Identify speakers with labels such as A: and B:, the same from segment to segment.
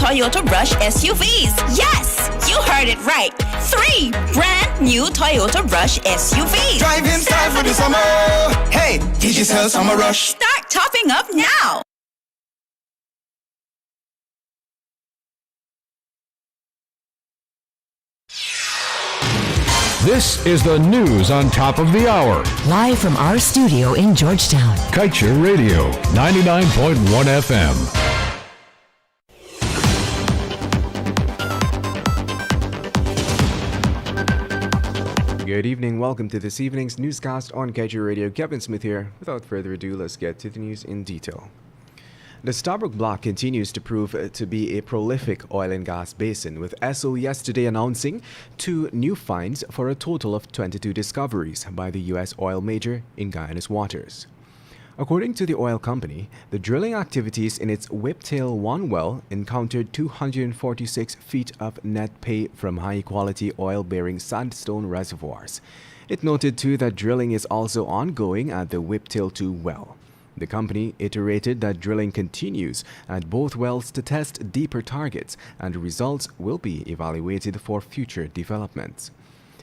A: Toyota Rush SUVs. Yes, you heard it right. 3 brand new Toyota Rush SUVs.
B: Drive in style for the summer. Hey, get yourself Summer Rush.
A: Start topping up now.
C: This is the news on top of the hour.
D: Live from our studio in Georgetown.
C: Kaieteur Radio, 99.1 FM.
E: Good evening. Welcome to this evening's newscast on Kaieteur Radio. Kevin Smith here. Without further ado, let's get to the news in detail. The Stabroek Block continues to prove to be a prolific oil and gas basin, with Esso yesterday announcing 2 new finds for a total of 22 discoveries by the U.S. oil major in Guyana's waters. According to the oil company, the drilling activities in its Whiptail 1 well encountered 246 feet of net pay from high-quality oil-bearing sandstone reservoirs. It noted too that drilling is also ongoing at the Whiptail 2 well. The company iterated that drilling continues at both wells to test deeper targets, and results will be evaluated for future developments.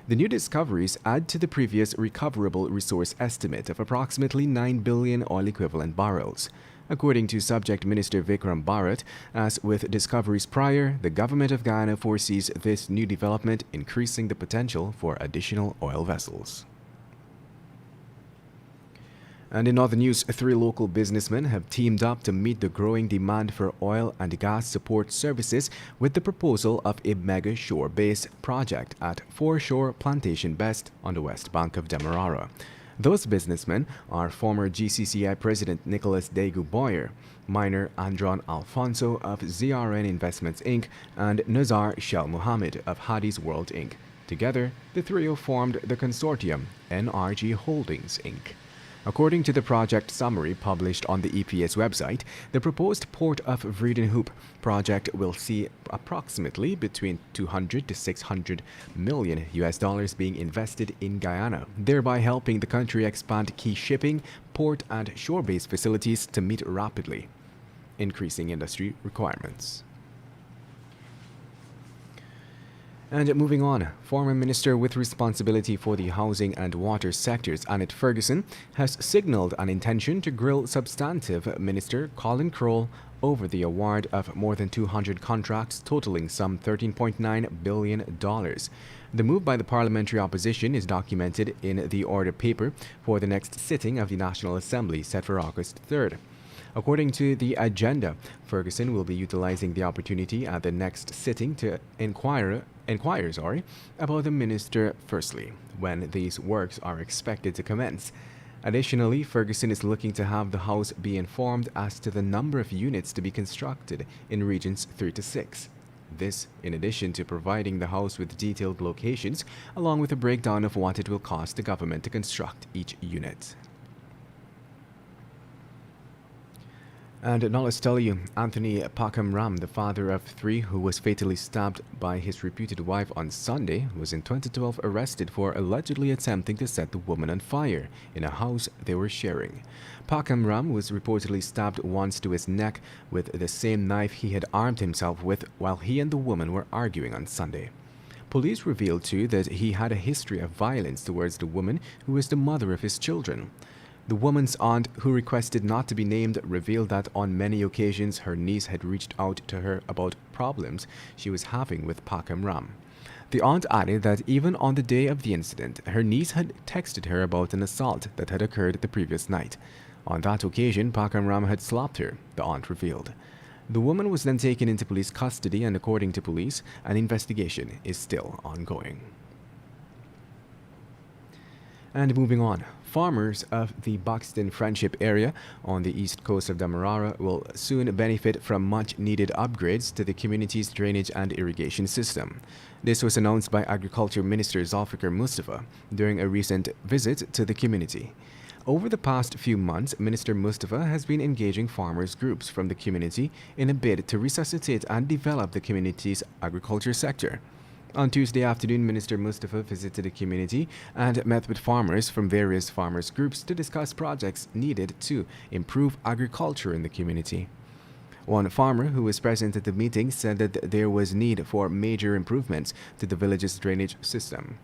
E: The new discoveries add to the previous recoverable resource estimate of approximately 9 billion oil equivalent barrels. According to Subject Minister Vikram Bharat, as with discoveries prior, the government of Guyana foresees this new development increasing the potential for additional oil vessels. And in other news, 3 local businessmen have teamed up to meet the growing demand for oil and gas support services with the proposal of a mega shore-based project at Foreshore Plantation Best on the west bank of Demerara. Those businessmen are former GCCI President Nicholas Daegu Boyer, miner Andron Alfonso of ZRN Investments Inc., and Nazar Shel Muhammad of Hadi's World Inc. Together, the trio formed the consortium NRG Holdings Inc. According to the project summary published on the EPS website, the proposed Port of Vredenhoek project will see approximately between 200 to 600 million US dollars being invested in Guyana, thereby helping the country expand key shipping, port, and shore-based facilities to meet rapidly increasing industry requirements. And moving on, former minister with responsibility for the housing and water sectors, Annette Ferguson, has signaled an intention to grill substantive Minister Colin Crowell over the award of more than 200 contracts totaling some $13.9 billion. The move by the parliamentary opposition is documented in the order paper for the next sitting of the National Assembly set for August 3rd. According to the agenda, Ferguson will be utilizing the opportunity at the next sitting to inquire about the minister firstly, when these works are expected to commence. Additionally, Ferguson is looking to have the House be informed as to the number of units to be constructed in Regions 3 to 6. This, in addition to providing the House with detailed locations, along with a breakdown of what it will cost the government to construct each unit. And now let's tell you, Anthony Pakam Ram, the father of 3 who was fatally stabbed by his reputed wife on Sunday, was in 2012 arrested for allegedly attempting to set the woman on fire in a house they were sharing. Pakam Ram was reportedly stabbed once to his neck with the same knife he had armed himself with while he and the woman were arguing on Sunday. Police revealed too that he had a history of violence towards the woman who was the mother of his children. The woman's aunt, who requested not to be named, revealed that on many occasions her niece had reached out to her about problems she was having with Pakam Ram. The aunt added that even on the day of the incident, her niece had texted her about an assault that had occurred the previous night. On that occasion, Pakam Ram had slapped her, the aunt revealed. The woman was then taken into police custody, and according to police, an investigation is still ongoing. And moving on, farmers of the Buxton Friendship area on the east coast of Demerara will soon benefit from much-needed upgrades to the community's drainage and irrigation system. This was announced by Agriculture Minister Zulfikar Mustafa during a recent visit to the community. Over the past few months, Minister Mustafa has been engaging farmers groups from the community in a bid to resuscitate and develop the community's agriculture sector. On Tuesday afternoon, Minister Mustafa visited the community and met with farmers from various farmers groups to discuss projects needed to improve agriculture in the community. One farmer who was present at the meeting said that there was need for major improvements to the village's drainage system.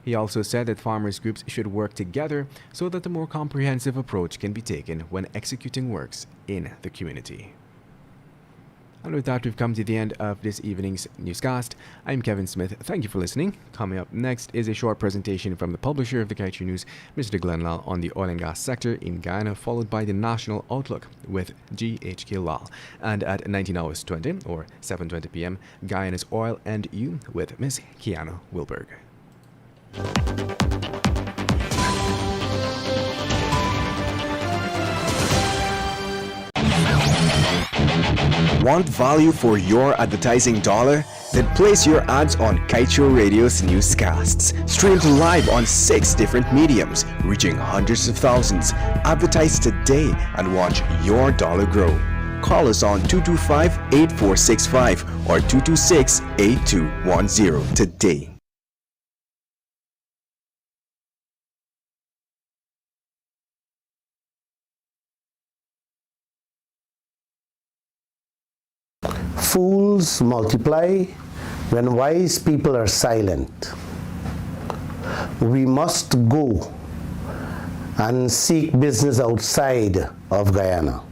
E: He also said that farmers groups should work together so that a more comprehensive approach can be taken when executing works in the community. And with that, we've come to the end of this evening's newscast. I'm Kevin Smith. Thank you for listening. Coming up next is a short presentation from the publisher of the Kaieteur News, Mr. Glenn Lal, on the oil and gas sector in Guyana, followed by the National Outlook with G.H.K. Lal. And at 19:20 or 7:20 p.m., Guyana's Oil and You with Miss Kiana Wilberg.
F: Want value for your advertising dollar? Then place your ads on Kaieteur Radio's newscasts. Streamed live on 6 different mediums, reaching hundreds of thousands. Advertise today and watch your dollar grow. Call us on 225-8465 or 226-8210 today.
G: Fools multiply when wise people are silent. We must go and seek business outside of Guyana.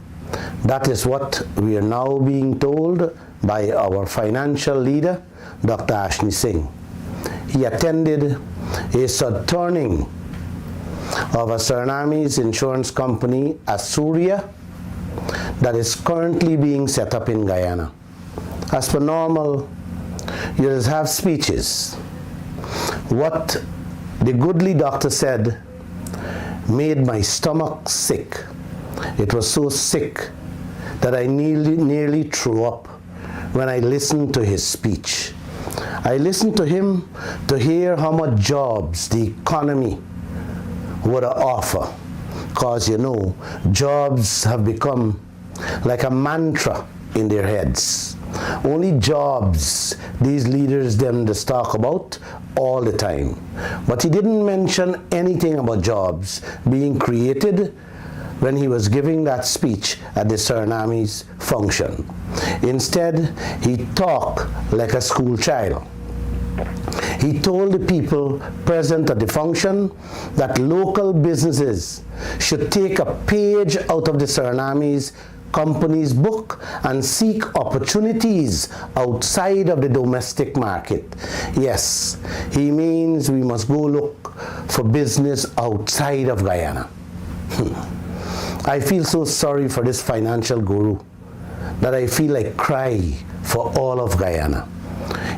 G: That is what we are now being told by our financial leader, Dr. Ashney Singh. He attended a subturning of a Surinamese insurance company, Asuria, that is currently being set up in Guyana. As per normal, you just have speeches. What the goodly doctor said made my stomach sick. It was so sick that I nearly threw up when I listened to his speech. I listened to him to hear how much jobs the economy would offer. Because, you know, jobs have become like a mantra in their heads. Only jobs these leaders them just talk about all the time. But he didn't mention anything about jobs being created when he was giving that speech at the Surinamese function. Instead, he talked like a school child. He told the people present at the function that local businesses should take a page out of the Surinamese company's book and seek opportunities outside of the domestic market. Yes, he means we must go look for business outside of Guyana. I feel so sorry for this financial guru that I feel like cry for all of Guyana.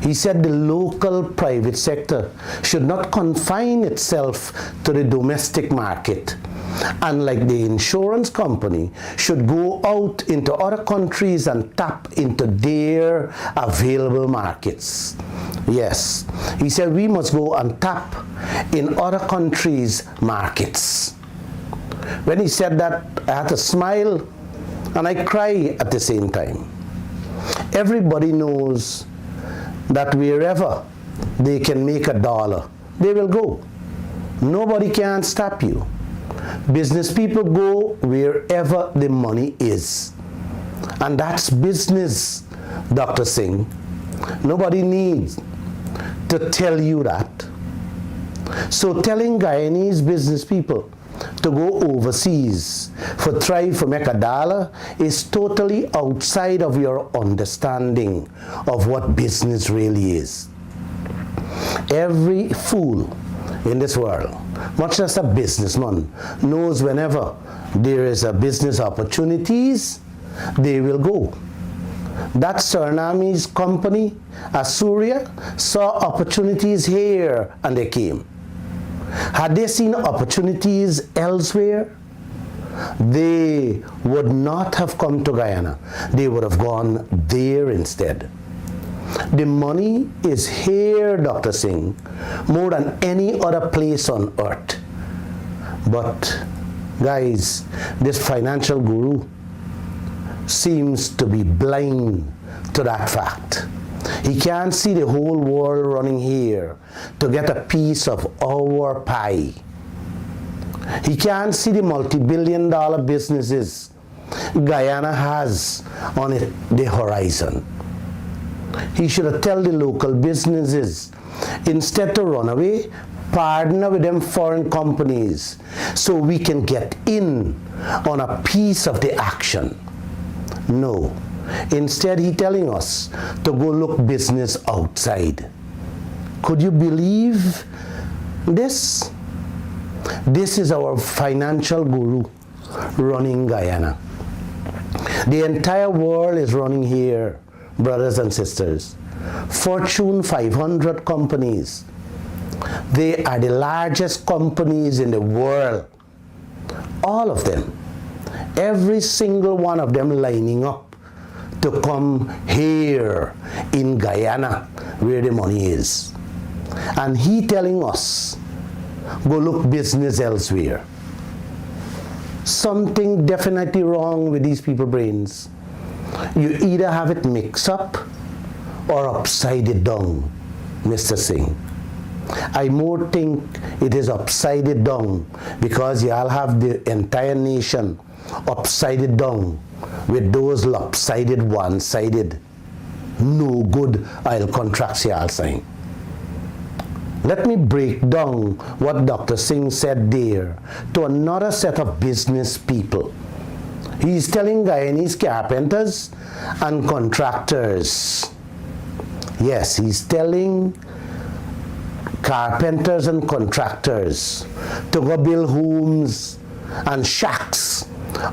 G: He said the local private sector should not confine itself to the domestic market, and like the insurance company, should go out into other countries and tap into their available markets. Yes, he said we must go and tap in other countries' markets. When he said that, I had to smile and I cry at the same time. Everybody knows that wherever they can make a dollar, they will go. Nobody can stop you. Business people go wherever the money is. And that's business, Dr. Singh. Nobody needs to tell you that. So telling Guyanese business people to go overseas for try to make a dollar is totally outside of your understanding of what business really is. Every fool in this world, much less a businessman, knows whenever there is a business opportunities, they will go. That Surinamese company, Asuria, saw opportunities here and they came. Had they seen opportunities elsewhere, they would not have come to Guyana. They would have gone there instead. The money is here, Dr. Singh, more than any other place on earth. But, guys, this financial guru seems to be blind to that fact. He can't see the whole world running here to get a piece of our pie. He can't see the multi-billion-dollar businesses Guyana has on the horizon. He should have told the local businesses, instead to run away, partner with them foreign companies so we can get in on a piece of the action. No. Instead, he telling us to go look business outside. Could you believe this? This is our financial guru running Guyana. The entire world is running here, brothers and sisters. Fortune 500 companies. They are the largest companies in the world. All of them. Every single one of them lining up to come here in Guyana where the money is. And he telling us, go look business elsewhere. Something definitely wrong with these people's brains. You either have it mixed up or upside it down, Mr. Singh. I more think it is upside it down because y'all have the entire nation upside it down with those lopsided, one-sided, no good oil contracts y'all sign. Let me break down what Dr. Singh said there to another set of business people. He's telling Guyanese carpenters and contractors. Yes, he's telling carpenters and contractors to go build homes and shacks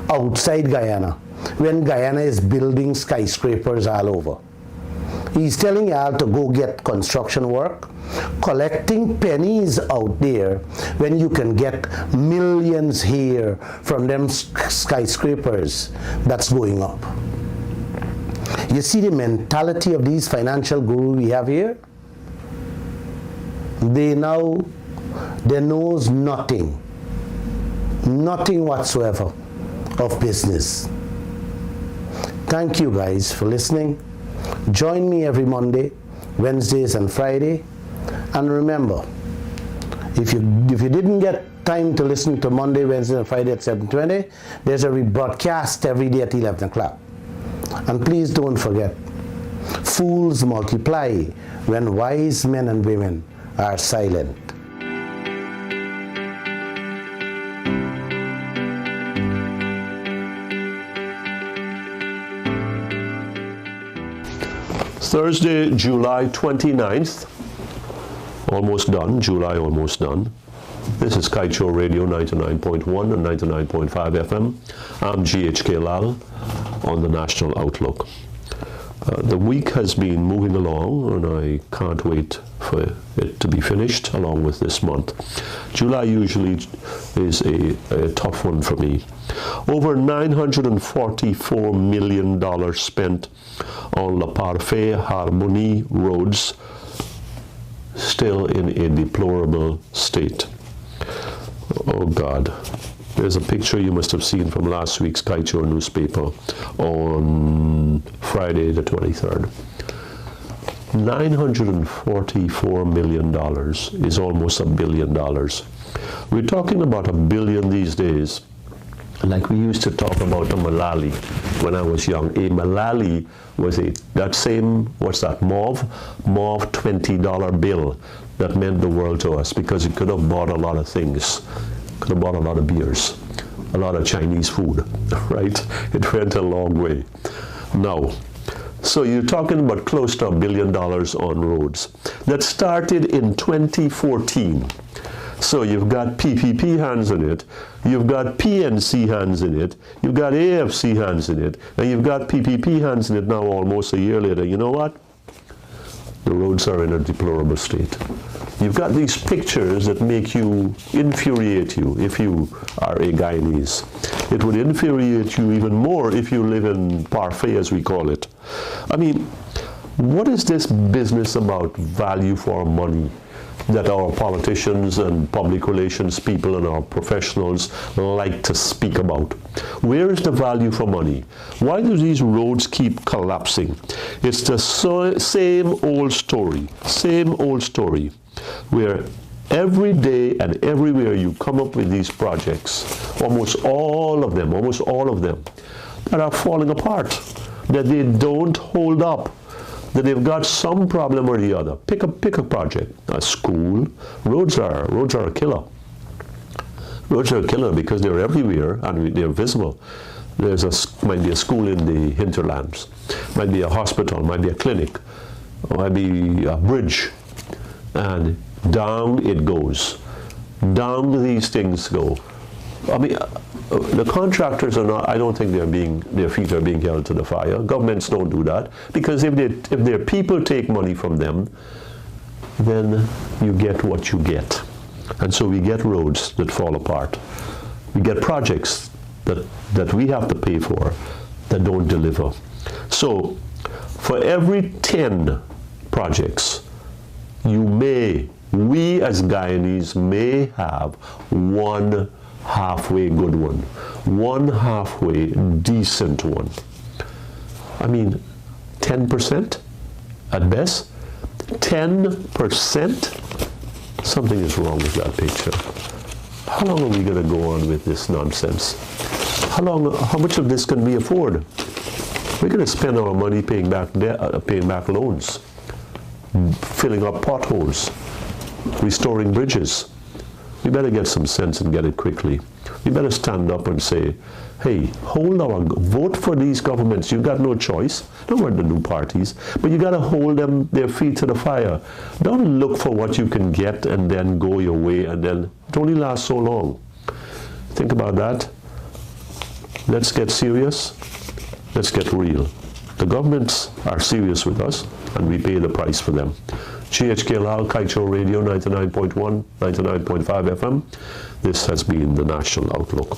G: outside Guyana when Guyana is building skyscrapers all over. He's telling y'all to go get construction work, collecting pennies out there when you can get millions here from them skyscrapers that's going up. You see the mentality of these financial gurus we have here? They knows nothing whatsoever of business. Thank you guys for listening. Join me every Monday, Wednesdays and Friday. And remember, if you didn't get time to listen to Monday, Wednesday and Friday at 7:20, there's a rebroadcast every day at 11 o'clock. And please don't forget, fools multiply when wise men and women are silent.
H: Thursday, July 29th, almost done, July almost done. This is Kaieteur Radio 99.1 and 99.5 FM. I'm GHK Lal on the National Outlook. The week has been moving along and I can't wait for it to be finished along with this month. July usually is a tough one for me. Over $944 million spent on La Parfait Harmonie roads, still in a deplorable state. Oh God. There's a picture you must have seen from last week's Kaieteur newspaper on Friday the 23rd. $944 million is almost $1 billion. We're talking about $1 billion these days, like we used to talk about a Malali when I was young. A Malali was that same, what's that, mauve $20 bill that meant the world to us because it could have bought a lot of things. Could have bought a lot of beers, a lot of Chinese food, right? It went a long way. Now, so you're talking about close to $1 billion on roads. That started in 2014. So you've got PPP hands in it, you've got PNC hands in it, you've got AFC hands in it, and you've got PPP hands in it now almost a year later. You know what? The roads are in a deplorable state. You've got these pictures that infuriate you if you are a Guyanese. It would infuriate you even more if you live in Parfait, as we call it. I mean, what is this business about value for money that our politicians and public relations people and our professionals like to speak about? Where is the value for money? Why do these roads keep collapsing? It's the same old story, where every day and everywhere you come up with these projects, almost all of them, that are falling apart, that they don't hold up, that they've got some problem or the other. Pick a project, a school. Roads are a killer. Roads are a killer because they're everywhere and they're visible. Might be a school in the hinterlands, might be a hospital, might be a clinic, might be a bridge, and down it goes. Down these things go. I mean, the contractors are not. I don't think their feet are being held to the fire. Governments don't do that because if their people take money from them, then you get what you get, and so we get roads that fall apart. We get projects that we have to pay for that don't deliver. So for every 10 projects, we as Guyanese may have one halfway good one, one halfway decent one. I mean, 10% at best, 10%? Something is wrong with that picture. How long are we going to go on with this nonsense? How much of this can we afford? We're going to spend our money paying back loans, filling up potholes, restoring bridges. We better get some sense and get it quickly. We better stand up and say, hey, vote for these governments. You've got no choice. Don't worry the new parties, but you got to hold their feet to the fire. Don't look for what you can get and then go your way, and then it only lasts so long. Think about that. Let's get serious. Let's get real. The governments are serious with us, and we pay the price for them. GHKL, Kaieteur Radio, 99.1, 99.5 FM. This has been the National Outlook.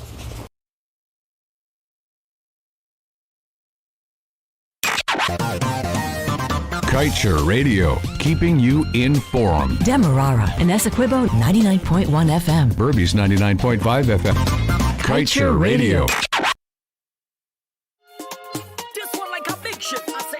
C: Kaieteur Radio, keeping you informed.
D: Demerara and Essequibo 99.1 FM.
C: Burby's 99.5 FM. Kaieteur Radio.
I: This one like a big ship. I say